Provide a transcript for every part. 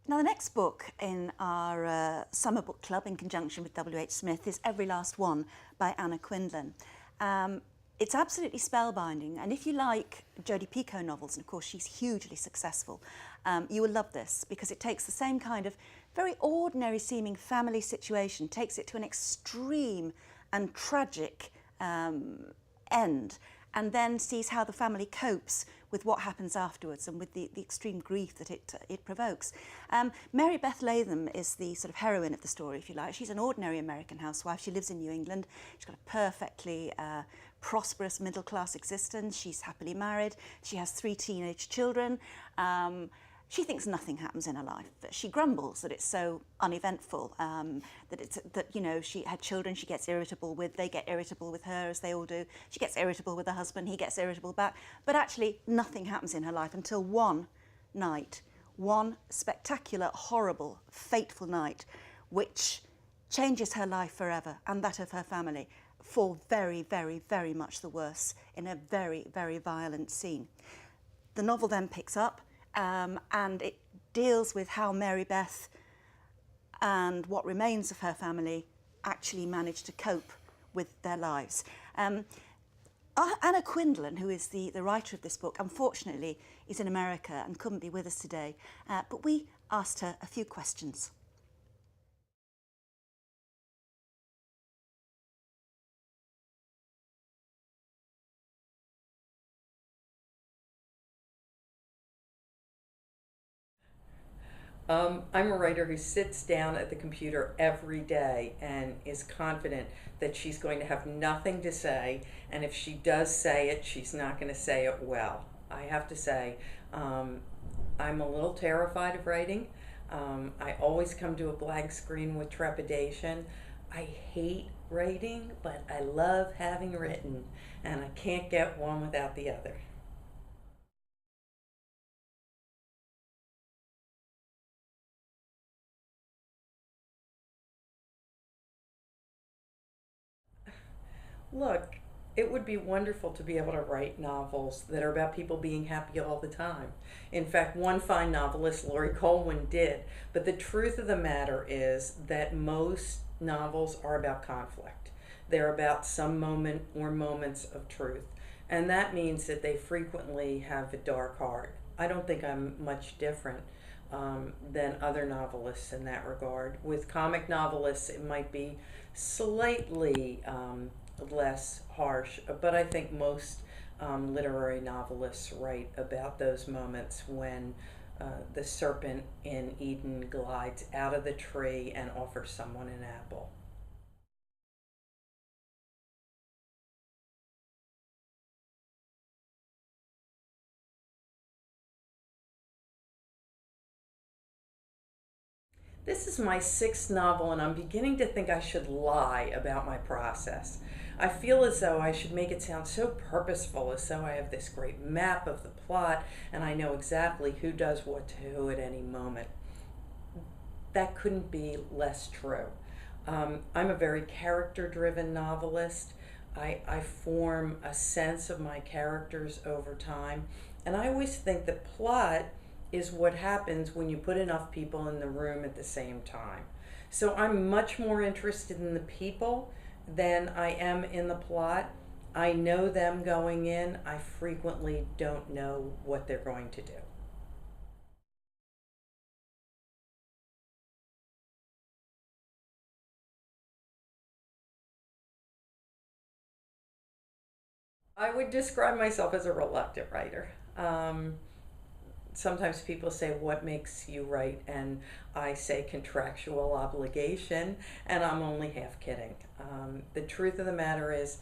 Now, the next book in our summer book club in conjunction with WHSmith is Every Last One by Anna Quindlen. It's absolutely spellbinding, and if you like Jodi Picoult novels, and of course she's hugely successful, you will love this because it takes the same kind of very ordinary seeming family situation, takes it to an extreme and tragic end, and then sees how the family copes with what happens afterwards and with the extreme grief that it provokes. Mary Beth Latham is the sort of heroine of the story, if you like. She's an ordinary American housewife. She lives in New England. She's got a perfectly prosperous middle-class existence. She's happily married. She has 3 teenage children. She thinks nothing happens in her life. She grumbles that it's so uneventful, that you know, her children she gets irritable with, they get irritable with her, as they all do. She gets irritable with her husband, he gets irritable back. But actually, nothing happens in her life until one night, one spectacular, horrible, fateful night, which changes her life forever and that of her family for very, very, very much the worse in a very, very violent scene. The novel then picks up. And it deals with how Mary Beth and what remains of her family actually managed to cope with their lives. Anna Quindlen, who is the writer of this book, unfortunately is in America and couldn't be with us today, but we asked her a few questions. I'm a writer who sits down at the computer every day and is confident that she's going to have nothing to say, and if she does say it, she's not going to say it well. I have to say, I'm a little terrified of writing. I always come to a blank screen with trepidation. I hate writing, but I love having written, and I can't get one without the other. Look, it would be wonderful to be able to write novels that are about people being happy all the time. In fact, one fine novelist, Laurie Colwin, did. But the truth of the matter is that most novels are about conflict. They're about some moment or moments of truth. And that means that they frequently have a dark heart. I don't think I'm much different than other novelists in that regard. With comic novelists, it might be slightly less harsh, but I think most literary novelists write about those moments when the serpent in Eden glides out of the tree and offers someone an apple. This is my 6th novel, and I'm beginning to think I should lie about my process. I feel as though I should make it sound so purposeful, as though I have this great map of the plot and I know exactly who does what to who at any moment. That couldn't be less true. I'm a very character-driven novelist. I form a sense of my characters over time, and I always think the plot is what happens when you put enough people in the room at the same time. So I'm much more interested in the people than I am in the plot. I know them going in. I frequently don't know what they're going to do. I would describe myself as a reluctant writer. Sometimes people say, "What makes you write?" And I say contractual obligation, and I'm only half kidding. The truth of the matter is,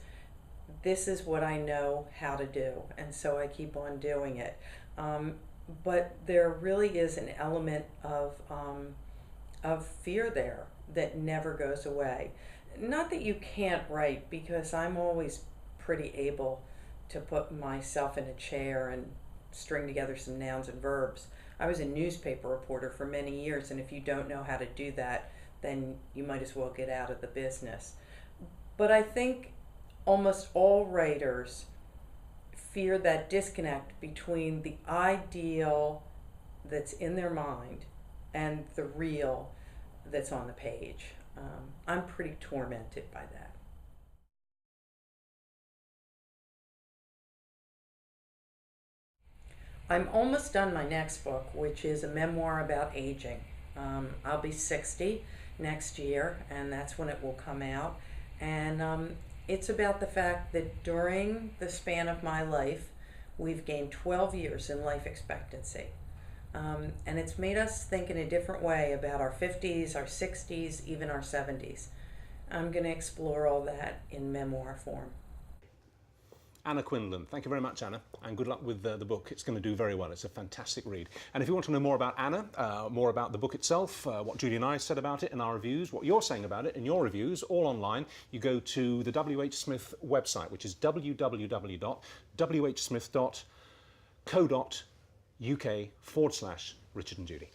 this is what I know how to do, and so I keep on doing it. But there really is an element of fear there that never goes away. Not that you can't write, because I'm always pretty able to put myself in a chair and string together some nouns and verbs. I was a newspaper reporter for many years, and if you don't know how to do that, then you might as well get out of the business. But I think almost all writers fear that disconnect between the ideal that's in their mind and the real that's on the page. I'm pretty tormented by that. I'm almost done my next book, which is a memoir about aging. I'll be 60 next year, and that's when it will come out. And it's about the fact that during the span of my life, we've gained 12 years in life expectancy. And it's made us think in a different way about our 50s, our 60s, even our 70s. I'm going to explore all that in memoir form. Anna Quindlen. Thank you very much, Anna, and good luck with the book. It's going to do very well. It's a fantastic read. And if you want to know more about Anna, more about the book itself, what Judy and I said about it in our reviews, what you're saying about it in your reviews, all online, you go to the WHSmith website, which is www.whsmith.co.uk/Richard and Judy.